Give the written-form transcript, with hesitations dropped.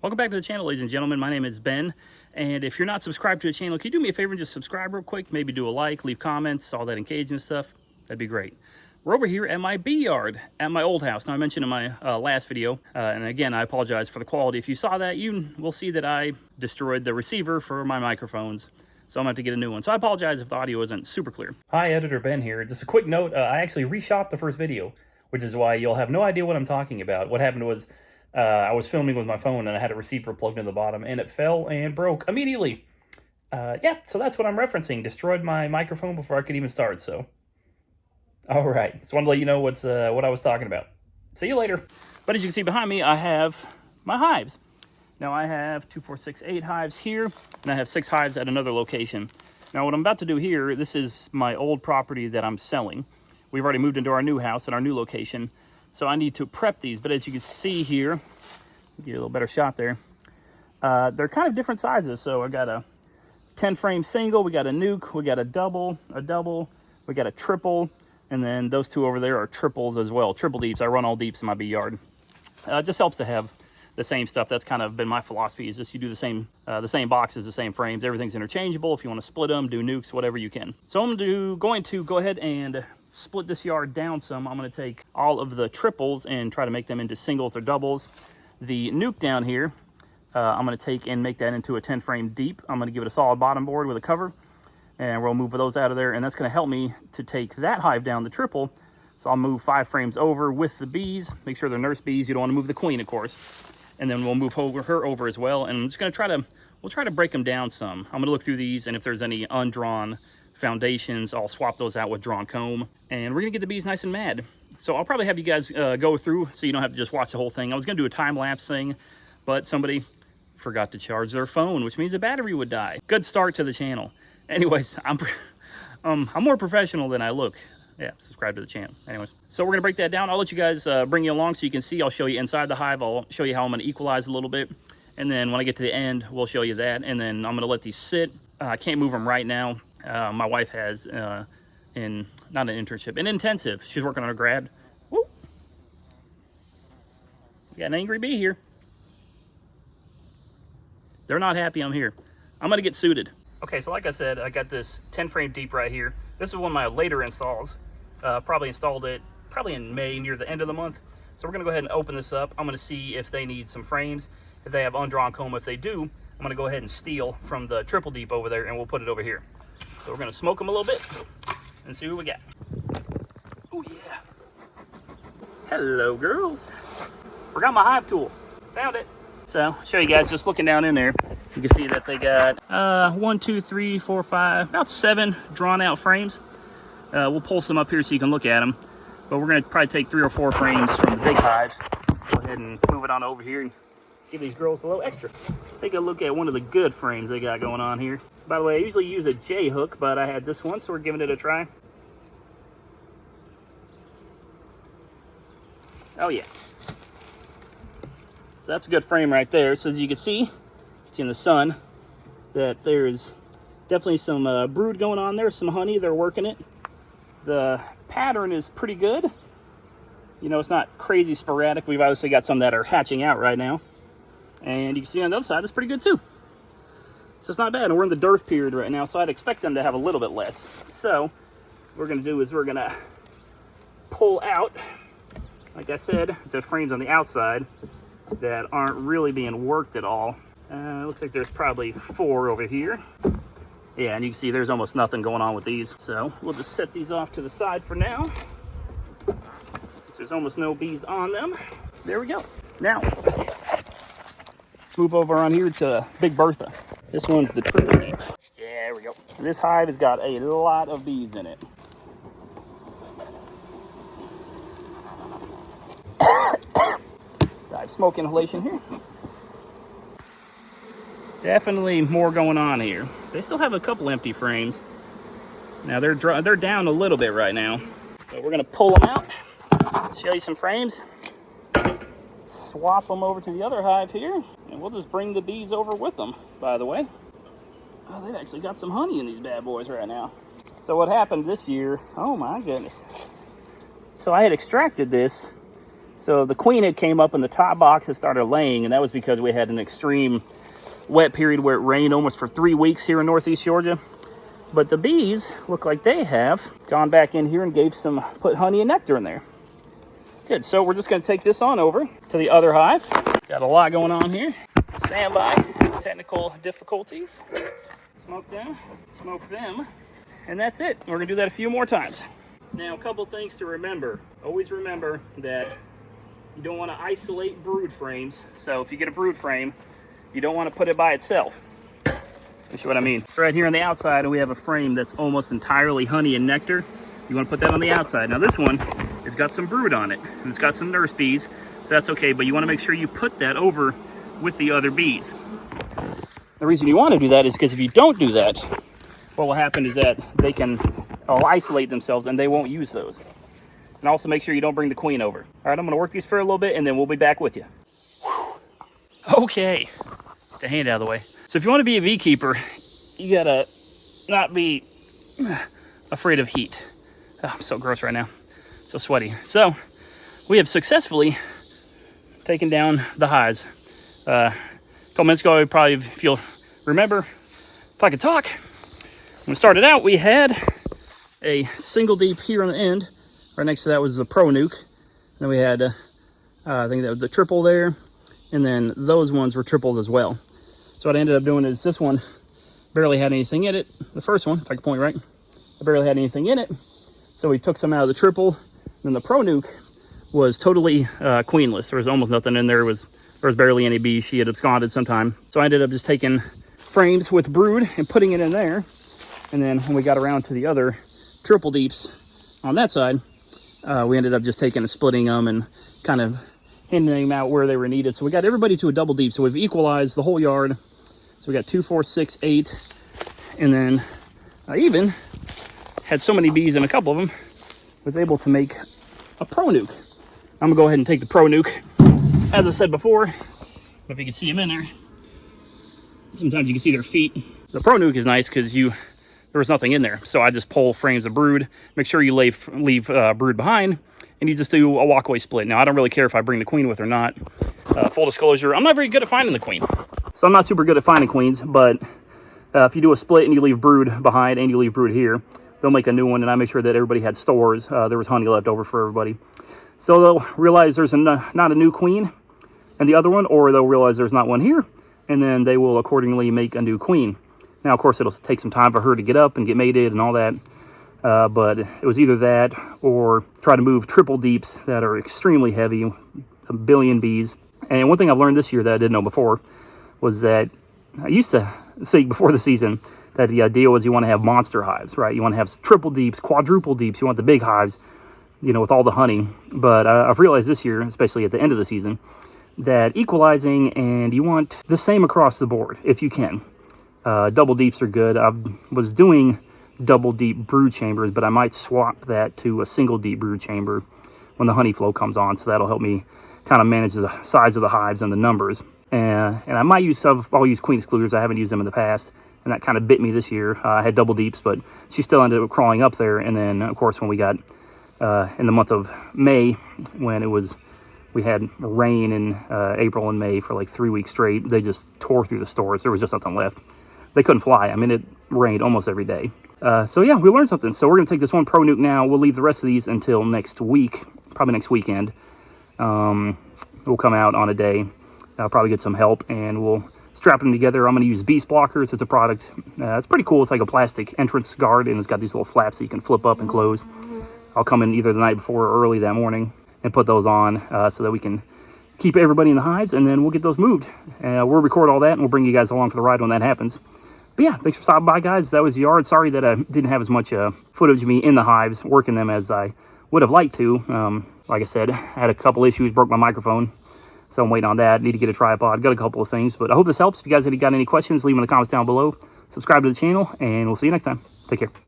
Welcome back to the channel, ladies and gentlemen. My name is Ben, and if you're not subscribed to the channel, can you do me a favor and just subscribe real quick? Maybe do a like, leave comments, all that engagement stuff. That'd be great. We're over here at my bee yard at my old house. Now, I mentioned in my last video, and again, I apologize for the quality. If you saw that, you will see that I destroyed the receiver for my microphones, so I'm gonna have to get a new one. So I apologize if the audio isn't super clear. Hi, Editor Ben here. Just a quick note, I actually reshot the first video, which is why you'll have no idea what I'm talking about. What happened was, I was filming with my phone and I had a receiver plugged in the bottom and it fell and broke immediately. Yeah, so that's what I'm referencing. Destroyed my microphone before I could even start, so. All right, just wanted to let you know what I was talking about. See you later. But as you can see behind me, I have my hives. Now I have 2, 4, 6, 8 hives here, and I have 6 hives at another location. Now what I'm about to do here, this is my old property that I'm selling. We've already moved into our new house at our new location. So I need to prep these, but as you can see here, get a little better shot there. They're kind of different sizes. So I got a 10 frame single, we got a nuke, we got a double, we got a triple, and then those two over there are triples as well. Triple deeps. I run all deeps in my bee yard. It just helps to have the same stuff. That's kind of been my philosophy, is just you do the same boxes, the same frames. Everything's interchangeable. If you want to split them, do nukes, whatever you can. So I'm going to go ahead and split this yard down some. I'm going to take all of the triples and try to make them into singles or doubles. The nuke down here, I'm going to take and make that into a 10 frame deep. I'm going to give it a solid bottom board with a cover, and we'll move those out of there, and that's going to help me to take that hive down, the triple. So I'll move 5 frames over with the bees. Make sure they're nurse bees. You don't want to move the queen, of course. And then we'll move her over as well, and I'm just going to we'll try to break them down some. I'm going to look through these, and if there's any undrawn foundations, I'll swap those out with drawn comb, and we're gonna get the bees nice and mad. So I'll probably have you guys go through so you don't have to just watch the whole thing. I was gonna do a time-lapse thing, but somebody forgot to charge their phone, which means the battery would die. Good start to the channel. Anyways, I'm more professional than I look. Yeah, subscribe to the channel. Anyways, so we're gonna break that down. I'll let you guys bring you along so you can see. I'll show you inside the hive. I'll show you how I'm gonna equalize a little bit, and then when I get to the end, we'll show you that, and then I'm gonna let these sit. I can't move them right now. My wife has not an internship, an intensive. She's working on her grad. Woo. We got an angry bee here. They're not happy I'm here. I'm gonna get suited. Okay, so like I said, I got this 10 frame deep right here. This is one of my later installs. Probably installed it in May, near the end of the month. So we're gonna go ahead and open this up. I'm gonna see if they need some frames, if they have undrawn comb. If they do, I'm gonna go ahead and steal from the triple deep over there, and we'll put it over here. So we're gonna smoke them a little bit and see what we got. Oh yeah. Hello, girls. Forgot my hive tool. Found it. So I'll show you guys, just looking down in there, you can see that they got 1, 2, 3, 4, 5, about 7 drawn out frames. We'll pull some up here so you can look at them. But we're gonna probably take 3 or 4 frames from the big hives. Go ahead and move it on over here and give these girls a little extra. Let's take a look at one of the good frames they got going on here. By the way, I usually use a J hook, but I had this one, so we're giving it a try. Oh yeah. So that's a good frame right there. So as you can see, it's in the sun, that there's definitely some brood going on there, some honey, they're working it. The pattern is pretty good. You know, it's not crazy sporadic. We've obviously got some that are hatching out right now. And you can see on the other side, it's pretty good too. So it's not bad, and we're in the dearth period right now, so I'd expect them to have a little bit less. So what we're gonna do is we're gonna pull out, like I said, the frames on the outside that aren't really being worked at all. Looks like there's probably 4 over here. Yeah, and you can see there's almost nothing going on with these. So we'll just set these off to the side for now, since there's almost no bees on them. There we go. Now, move over on here to Big Bertha. This one's the triple deep. Yeah, there we go. This hive has got a lot of bees in it. Got smoke inhalation here. Definitely more going on here. They still have a couple empty frames. Now they're down a little bit right now. So we're gonna pull them out, show you some frames, swap them over to the other hive here, and we'll just bring the bees over with them, by the way. Oh, they've actually got some honey in these bad boys right now. So what happened this year, oh my goodness. So I had extracted this So the queen had came up in the top box and started laying, and that was because we had an extreme wet period where it rained almost for 3 weeks here in northeast Georgia. But the bees look like they have gone back in here and put honey and nectar in there. Good, so we're just gonna take this on over to the other hive. Got a lot going on here. Stand by, technical difficulties. Smoke them, and that's it. We're gonna do that a few more times. Now, a couple things to remember. Always remember that you don't want to isolate brood frames. So if you get a brood frame, you don't want to put it by itself. You see what I mean? So right here on the outside, we have a frame that's almost entirely honey and nectar. You want to put that on the outside. Now this one has got some brood on it, and it's got some nurse bees, so that's okay, but you want to make sure you put that over with the other bees. The reason you want to do that is because if you don't do that, what will happen is that they can isolate themselves and they won't use those. And also make sure you don't bring the queen over. All right, I'm gonna work these for a little bit and then we'll be back with you. Whew. Okay, get the hand out of the way. So if you want to be a beekeeper, you gotta not be afraid of heat. Oh, I'm so gross right now, so sweaty. So we have successfully taken down the hives. A couple minutes ago, probably, if you'll remember, if I could talk, when we started out, we had a single deep here on the end. Right next to that was the pro nuke. Then we had, I think that was the triple there. And then those ones were tripled as well. So what I ended up doing is this one barely had anything in it. The first one, if I can point right, I barely had anything in it. So we took some out of the triple. Then the pro nuke was totally queenless. There was almost nothing in there. There was barely any bees. She had absconded sometime. So I ended up just taking frames with brood and putting it in there. And then when we got around to the other triple deeps on that side, we ended up just taking and splitting them and kind of handing them out where they were needed. So we got everybody to a double deep. So we've equalized the whole yard. So we got 2, 4, 6, 8. And then I even had so many bees in a couple of them, was able to make a pro nuke. I'm gonna go ahead and take the pro nuke. As I said before, if you can see them in there, sometimes you can see their feet. The pro nuke is nice because there was nothing in there. So I just pull frames of brood, make sure you leave brood behind, and you just do a walkaway split. Now, I don't really care if I bring the queen with or not. Full disclosure, I'm not very good at finding the queen. So I'm not super good at finding queens, but if you do a split and you leave brood behind and you leave brood here, they'll make a new one, and I make sure that everybody had stores. There was honey left over for everybody. So they'll realize there's not a new queen in the other one, or they'll realize there's not one here, and then they will accordingly make a new queen. Now, of course, it'll take some time for her to get up and get mated and all that, but it was either that or try to move triple deeps that are extremely heavy, a billion bees. And one thing I've learned this year that I didn't know before was that I used to think before the season that the idea was you want to have monster hives, right? You want to have triple deeps, quadruple deeps. You want the big hives, with all the honey. But I've realized this year, especially at the end of the season, that equalizing, and you want the same across the board if you can. Double deeps are good. I was doing double deep brood chambers, but I might swap that to a single deep brood chamber when the honey flow comes on. So that'll help me kind of manage the size of the hives and the numbers. And I might I'll use queen excluders. I haven't used them in the past, and that kind of bit me this year. I had double deeps, but she still ended up crawling up there. And then, of course, when we got in the month of May, when we had rain in April and May for like 3 weeks straight, they just tore through the stores. There was just nothing left. They couldn't fly. I mean, it rained almost every day. So yeah, we learned something. So we're going to take this one pro nuke now. We'll leave the rest of these until next week, probably next weekend. We'll come out on a day. I'll probably get some help, and we'll strap them together. I'm going to use beast blockers. It's a product. It's pretty cool. It's like a plastic entrance guard, and it's got these little flaps that you can flip up and close. I'll come in either the night before or early that morning and put those on so that we can keep everybody in the hives, and then we'll get those moved. We'll record all that, and we'll bring you guys along for the ride when that happens. But yeah, thanks for stopping by, guys. That was the yard. Sorry that I didn't have as much footage of me in the hives, working them as I would have liked to. Like I said, I had a couple issues, broke my microphone, so I'm waiting on that. Need to get a tripod, got a couple of things. But I hope this helps. If you guys have got any questions, leave them in the comments down below. Subscribe to the channel, and we'll see you next time. Take care.